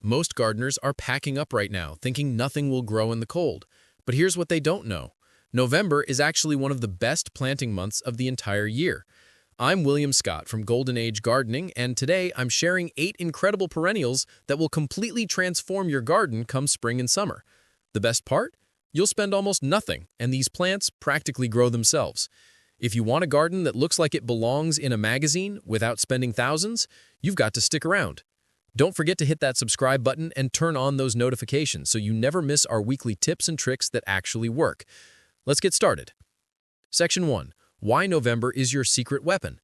Most gardeners are packing up right now, thinking nothing will grow in the cold. But here's what they don't know. November is actually one of the best planting months of the entire year. I'm William Scott from Golden Age Gardening, and today I'm sharing 8 incredible perennials that will completely transform your garden come spring and summer. The best part? You'll spend almost nothing, and these plants practically grow themselves. If you want a garden that looks like it belongs in a magazine without spending thousands, you've got to stick around. Don't forget to hit that subscribe button and turn on those notifications so you never miss our weekly tips and tricks that actually work. Let's get started. Section 1. Why November is your secret weapon.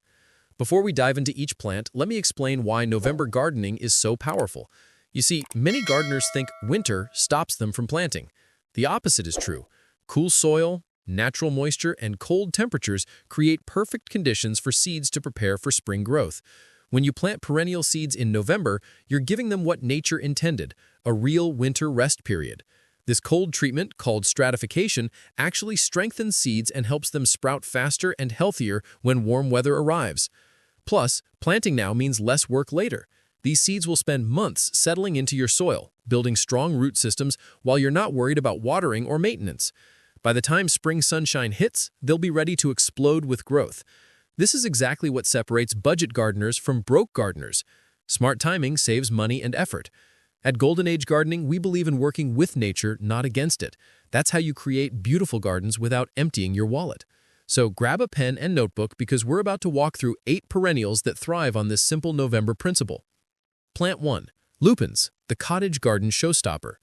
Before we dive into each plant, let me explain why November gardening is so powerful. You see, many gardeners think winter stops them from planting. The opposite is true. Cool soil, natural moisture, and cold temperatures create perfect conditions for seeds to prepare for spring growth. When you plant perennial seeds in November, you're giving them what nature intended, a real winter rest period. This cold treatment, called stratification, actually strengthens seeds and helps them sprout faster and healthier when warm weather arrives. Plus, planting now means less work later. These seeds will spend months settling into your soil, building strong root systems while you're not worried about watering or maintenance. By the time spring sunshine hits, they'll be ready to explode with growth. This is exactly what separates budget gardeners from broke gardeners. Smart timing saves money and effort. At Golden Age Gardening, we believe in working with nature, not against it. That's how you create beautiful gardens without emptying your wallet. So grab a pen and notebook because we're about to walk through 8 perennials that thrive on this simple November principle. Plant 1. Lupines, the cottage garden showstopper.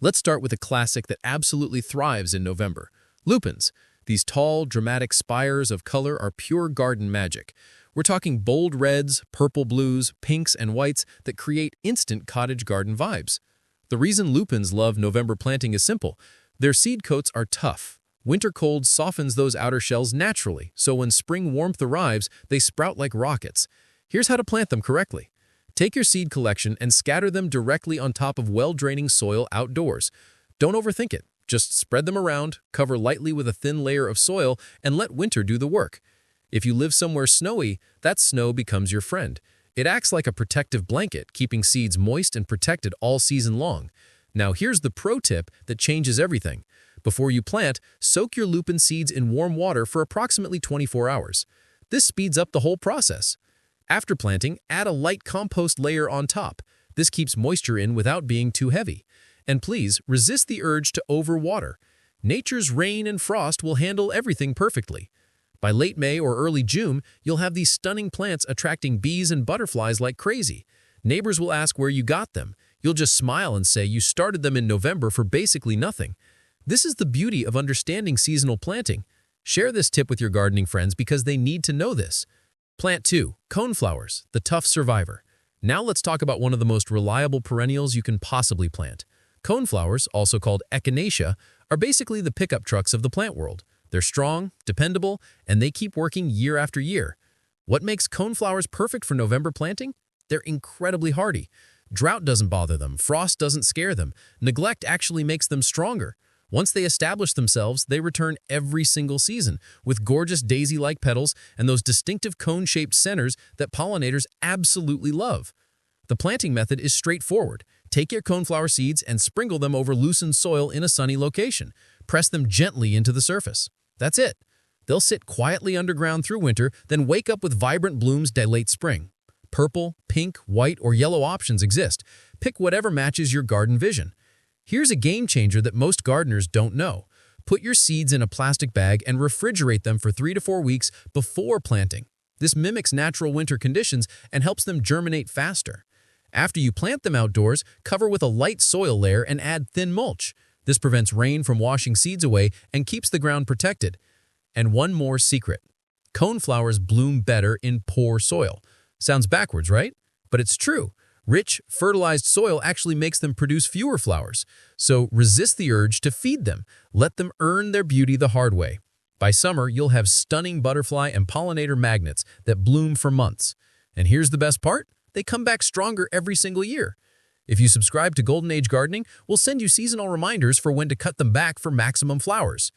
Let's start with a classic that absolutely thrives in November. Lupines. These tall, dramatic spires of color are pure garden magic. We're talking bold reds, purple blues, pinks, and whites that create instant cottage garden vibes. The reason lupines love November planting is simple. Their seed coats are tough. Winter cold softens those outer shells naturally, so when spring warmth arrives, they sprout like rockets. Here's how to plant them correctly. Take your seed collection and scatter them directly on top of well-draining soil outdoors. Don't overthink it. Just spread them around, cover lightly with a thin layer of soil, and let winter do the work. If you live somewhere snowy, that snow becomes your friend. It acts like a protective blanket, keeping seeds moist and protected all season long. Now here's the pro tip that changes everything. Before you plant, soak your lupin seeds in warm water for approximately 24 hours. This speeds up the whole process. After planting, add a light compost layer on top. This keeps moisture in without being too heavy. And please, resist the urge to overwater. Nature's rain and frost will handle everything perfectly. By late May or early June, you'll have these stunning plants attracting bees and butterflies like crazy. Neighbors will ask where you got them. You'll just smile and say you started them in November for basically nothing. This is the beauty of understanding seasonal planting. Share this tip with your gardening friends because they need to know this. Plant 2. Coneflowers, the tough survivor. Now let's talk about one of the most reliable perennials you can possibly plant. Coneflowers, also called echinacea, are basically the pickup trucks of the plant world. They're strong, dependable, and they keep working year after year. What makes coneflowers perfect for November planting? They're incredibly hardy. Drought doesn't bother them, frost doesn't scare them, neglect actually makes them stronger. Once they establish themselves, they return every single season, with gorgeous daisy-like petals and those distinctive cone-shaped centers that pollinators absolutely love. The planting method is straightforward. Take your coneflower seeds and sprinkle them over loosened soil in a sunny location. Press them gently into the surface. That's it. They'll sit quietly underground through winter, then wake up with vibrant blooms by late spring. Purple, pink, white, or yellow options exist. Pick whatever matches your garden vision. Here's a game changer that most gardeners don't know. Put your seeds in a plastic bag and refrigerate them for 3 to 4 weeks before planting. This mimics natural winter conditions and helps them germinate faster. After you plant them outdoors, cover with a light soil layer and add thin mulch. This prevents rain from washing seeds away and keeps the ground protected. And one more secret. Coneflowers bloom better in poor soil. Sounds backwards, right? But it's true. Rich, fertilized soil actually makes them produce fewer flowers. So resist the urge to feed them. Let them earn their beauty the hard way. By summer, you'll have stunning butterfly and pollinator magnets that bloom for months. And here's the best part. They come back stronger every single year. If you subscribe to Golden Age Gardening, we'll send you seasonal reminders for when to cut them back for maximum flowers.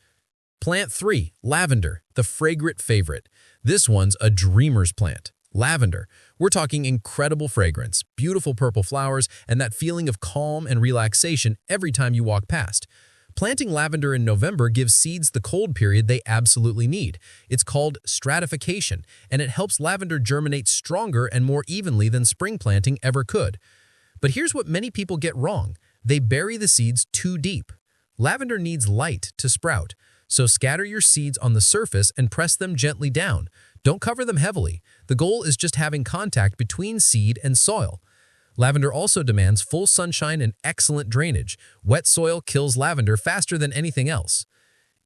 Plant 3. Lavender, the fragrant favorite. This one's a dreamer's plant. Lavender. We're talking incredible fragrance, beautiful purple flowers, and that feeling of calm and relaxation every time you walk past. Planting lavender in November gives seeds the cold period they absolutely need. It's called stratification, and it helps lavender germinate stronger and more evenly than spring planting ever could. But here's what many people get wrong. They bury the seeds too deep. Lavender needs light to sprout, so scatter your seeds on the surface and press them gently down. Don't cover them heavily. The goal is just having contact between seed and soil. Lavender also demands full sunshine and excellent drainage. Wet soil kills lavender faster than anything else.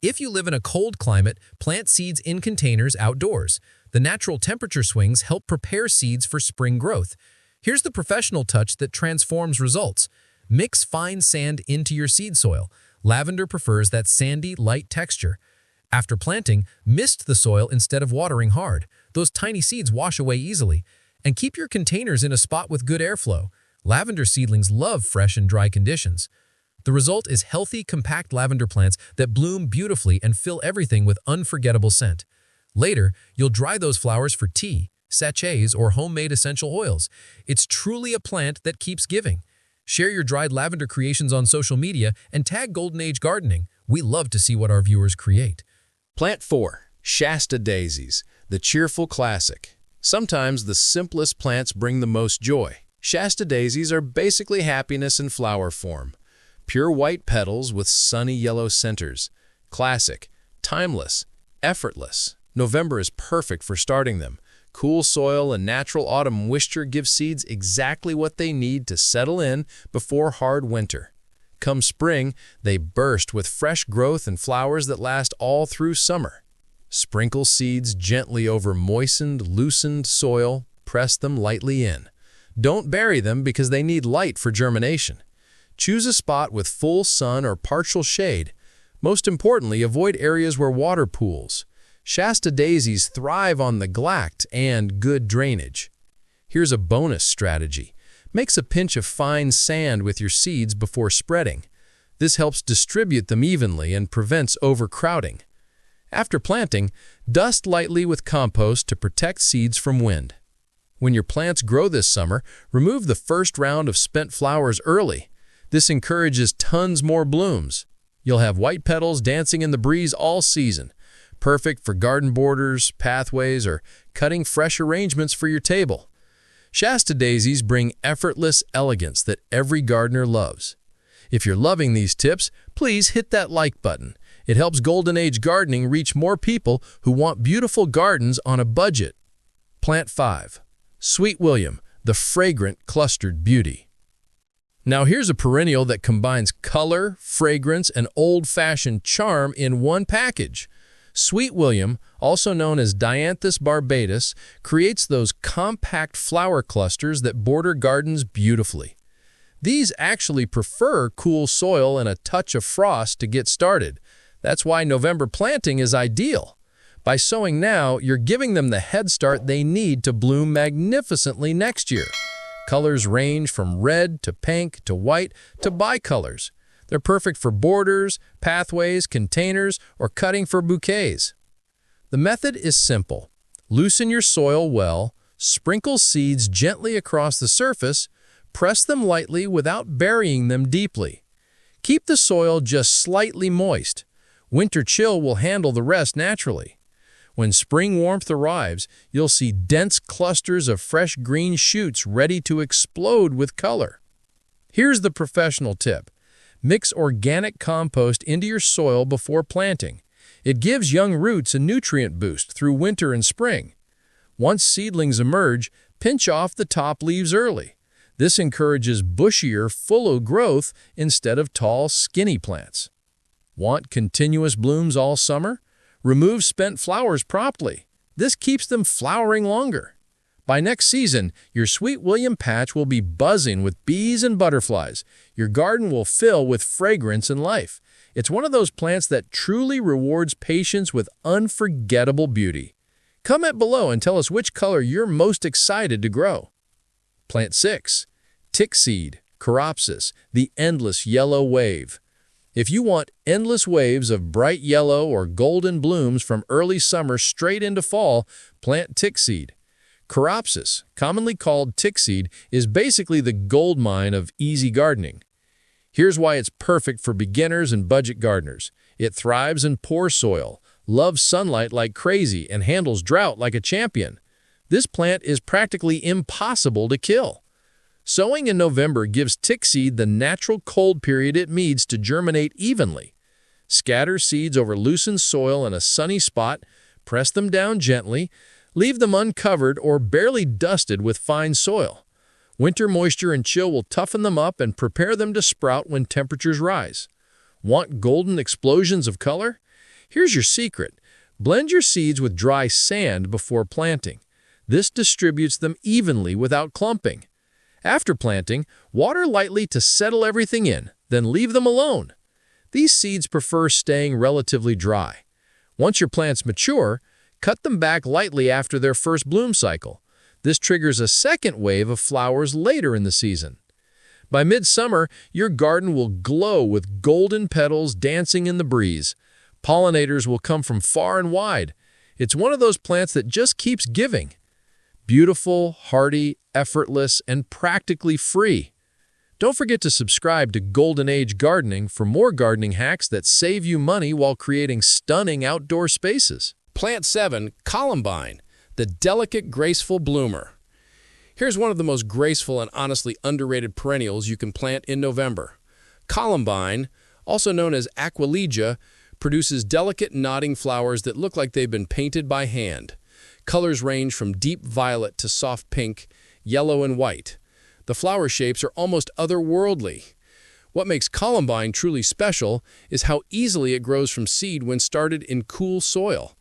If you live in a cold climate, plant seeds in containers outdoors. The natural temperature swings help prepare seeds for spring growth. Here's the professional touch that transforms results. Mix fine sand into your seed soil. Lavender prefers that sandy, light texture. After planting, mist the soil instead of watering hard. Those tiny seeds wash away easily. And keep your containers in a spot with good airflow. Lavender seedlings love fresh and dry conditions. The result is healthy, compact lavender plants that bloom beautifully and fill everything with unforgettable scent. Later, you'll dry those flowers for tea, sachets, or homemade essential oils. It's truly a plant that keeps giving. Share your dried lavender creations on social media and tag Golden Age Gardening. We love to see what our viewers create. Plant 4. Shasta Daisies, the cheerful classic. Sometimes the simplest plants bring the most joy. Shasta daisies are basically happiness in flower form. Pure white petals with sunny yellow centers. Classic, timeless, effortless. November is perfect for starting them. Cool soil and natural autumn moisture give seeds exactly what they need to settle in before hard winter. Come spring, they burst with fresh growth and flowers that last all through summer. Sprinkle seeds gently over moistened, loosened soil. Press them lightly in. Don't bury them because they need light for germination. Choose a spot with full sun or partial shade. Most importantly, avoid areas where water pools. Shasta daisies thrive on the glact and good drainage. Here's a bonus strategy. Mix a pinch of fine sand with your seeds before spreading. This helps distribute them evenly and prevents overcrowding. After planting, dust lightly with compost to protect seeds from wind. When your plants grow this summer, remove the first round of spent flowers early. This encourages tons more blooms. You'll have white petals dancing in the breeze all season. Perfect for garden borders, pathways, or cutting fresh arrangements for your table. Shasta daisies bring effortless elegance that every gardener loves. If you're loving these tips, please hit that like button. It helps Golden Age Gardening reach more people who want beautiful gardens on a budget. Plant 5. Sweet William, the fragrant clustered beauty. Now here's a perennial that combines color, fragrance, and old-fashioned charm in one package. Sweet William, also known as Dianthus barbatus, creates those compact flower clusters that border gardens beautifully. These actually prefer cool soil and a touch of frost to get started. That's why November planting is ideal. By sowing now, you're giving them the head start they need to bloom magnificently next year. Colors range from red to pink to white to bicolors. They're perfect for borders, pathways, containers, or cutting for bouquets. The method is simple. Loosen your soil well, sprinkle seeds gently across the surface, press them lightly without burying them deeply. Keep the soil just slightly moist. Winter chill will handle the rest naturally. When spring warmth arrives, you'll see dense clusters of fresh green shoots ready to explode with color. Here's the professional tip. Mix organic compost into your soil before planting. It gives young roots a nutrient boost through winter and spring. Once seedlings emerge, pinch off the top leaves early. This encourages bushier, fuller growth instead of tall, skinny plants. Want continuous blooms all summer? Remove spent flowers promptly. This keeps them flowering longer. By next season, your Sweet William patch will be buzzing with bees and butterflies. Your garden will fill with fragrance and life. It's one of those plants that truly rewards patience with unforgettable beauty. Comment below and tell us which color you're most excited to grow. Plant 6. Tickseed, Coropsis, the endless yellow wave. If you want endless waves of bright yellow or golden blooms from early summer straight into fall, plant Tickseed. Coreopsis, commonly called Tickseed, is basically the gold mine of easy gardening. Here's why it's perfect for beginners and budget gardeners. It thrives in poor soil, loves sunlight like crazy, and handles drought like a champion. This plant is practically impossible to kill. Sowing in November gives Tickseed the natural cold period it needs to germinate evenly. Scatter seeds over loosened soil in a sunny spot, press them down gently, leave them uncovered or barely dusted with fine soil. Winter moisture and chill will toughen them up and prepare them to sprout when temperatures rise. Want golden explosions of color? Here's your secret. Blend your seeds with dry sand before planting. This distributes them evenly without clumping. After planting, water lightly to settle everything in, then leave them alone. These seeds prefer staying relatively dry. Once your plants mature, cut them back lightly after their first bloom cycle. This triggers a second wave of flowers later in the season. By midsummer, your garden will glow with golden petals dancing in the breeze. Pollinators will come from far and wide. It's one of those plants that just keeps giving. Beautiful, hardy, effortless, and practically free. Don't forget to subscribe to Golden Age Gardening for more gardening hacks that save you money while creating stunning outdoor spaces. Plant 7, Columbine, the delicate, graceful bloomer. Here's one of the most graceful and honestly underrated perennials you can plant in November. Columbine, also known as Aquilegia, produces delicate nodding flowers that look like they've been painted by hand. Colors range from deep violet to soft pink, yellow and white. The flower shapes are almost otherworldly. What makes Columbine truly special is how easily it grows from seed when started in cool soil.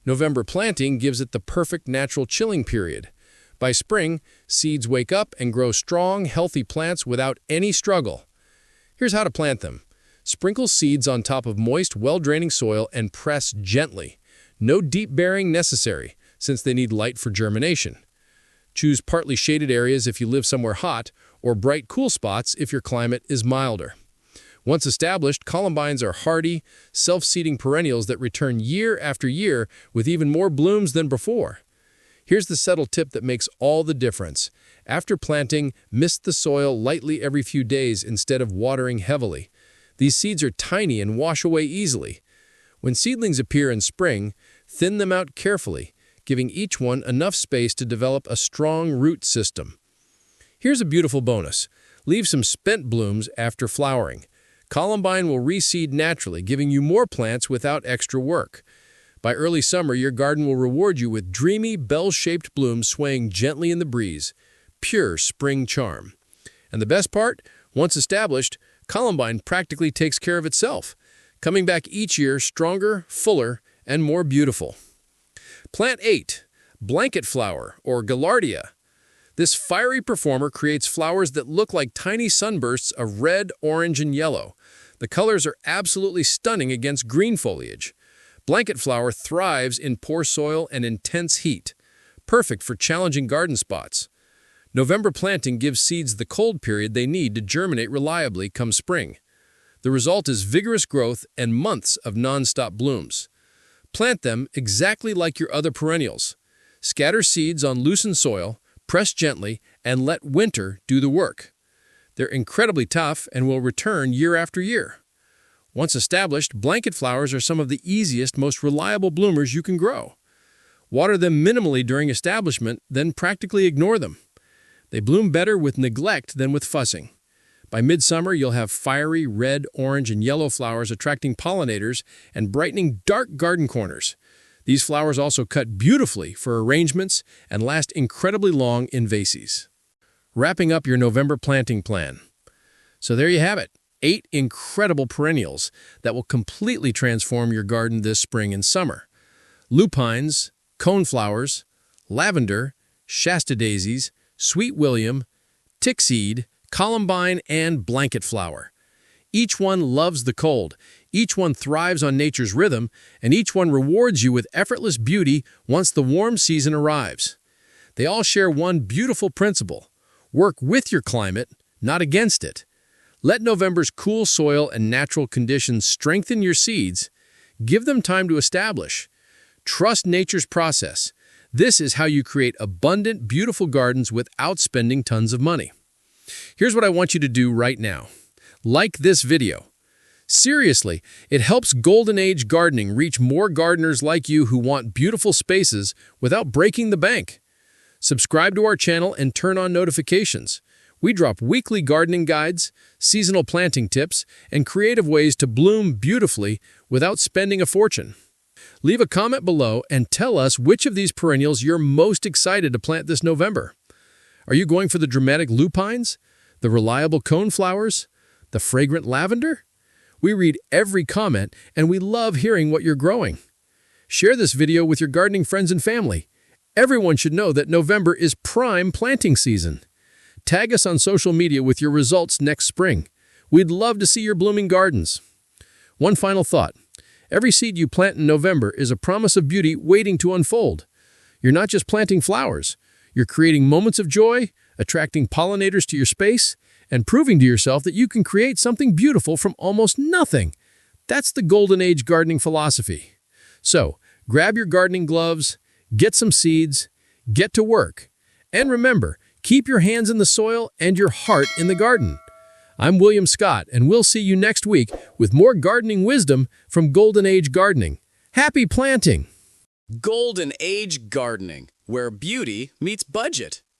November planting gives it the perfect natural chilling period. By spring, seeds wake up and grow strong, healthy plants without any struggle. Here's how to plant them. Sprinkle seeds on top of moist, well-draining soil and press gently. No deep burying necessary, since they need light for germination. Choose partly shaded areas if you live somewhere hot, or bright, cool spots if your climate is milder. Once established, columbines are hardy, self-seeding perennials that return year after year with even more blooms than before. Here's the subtle tip that makes all the difference. After planting, mist the soil lightly every few days instead of watering heavily. These seeds are tiny and wash away easily. When seedlings appear in spring, thin them out carefully, giving each one enough space to develop a strong root system. Here's a beautiful bonus. Leave some spent blooms after flowering. Columbine will reseed naturally, giving you more plants without extra work. By early summer, your garden will reward you with dreamy, bell-shaped blooms swaying gently in the breeze. Pure spring charm. And the best part? Once established, Columbine practically takes care of itself, coming back each year stronger, fuller, and more beautiful. Plant 8, Blanket Flower, or Gaillardia. This fiery performer creates flowers that look like tiny sunbursts of red, orange, and yellow. The colors are absolutely stunning against green foliage. Blanket flower thrives in poor soil and intense heat, perfect for challenging garden spots. November planting gives seeds the cold period they need to germinate reliably come spring. The result is vigorous growth and months of non-stop blooms. Plant them exactly like your other perennials. Scatter seeds on loosened soil, press gently, and let winter do the work. They're incredibly tough and will return year after year. Once established, blanket flowers are some of the easiest, most reliable bloomers you can grow. Water them minimally during establishment, then practically ignore them. They bloom better with neglect than with fussing. By midsummer, you'll have fiery red, orange, and yellow flowers attracting pollinators and brightening dark garden corners. These flowers also cut beautifully for arrangements and last incredibly long in vases. Wrapping up your November planting plan. So there you have it, 8 incredible perennials that will completely transform your garden this spring and summer. Lupines, Coneflowers, Lavender, Shasta Daisies, Sweet William, Tickseed, Columbine, and Blanket Flower. Each one loves the cold, each one thrives on nature's rhythm, and each one rewards you with effortless beauty once the warm season arrives. They all share one beautiful principle. Work with your climate, not against it. Let November's cool soil and natural conditions strengthen your seeds. Give them time to establish. Trust nature's process. This is how you create abundant, beautiful gardens without spending tons of money. Here's what I want you to do right now. Like this video. Seriously, it helps Golden Age gardening reach more gardeners like you who want beautiful spaces without breaking the bank. Subscribe to our channel and turn on notifications. We drop weekly gardening guides, seasonal planting tips, and creative ways to bloom beautifully without spending a fortune. Leave a comment below and tell us which of these perennials you're most excited to plant this November. Are you going for the dramatic lupines, the reliable coneflowers, the fragrant lavender? We read every comment and we love hearing what you're growing. Share this video with your gardening friends and family. Everyone should know that November is prime planting season. Tag us on social media with your results next spring. We'd love to see your blooming gardens. One final thought. Every seed you plant in November is a promise of beauty waiting to unfold. You're not just planting flowers. You're creating moments of joy, attracting pollinators to your space, and proving to yourself that you can create something beautiful from almost nothing. That's the Golden Age gardening philosophy. So, grab your gardening gloves, get some seeds, get to work. And remember, keep your hands in the soil and your heart in the garden. I'm William Scott, and we'll see you next week with more gardening wisdom from Golden Age Gardening. Happy planting! Golden Age Gardening, where beauty meets budget.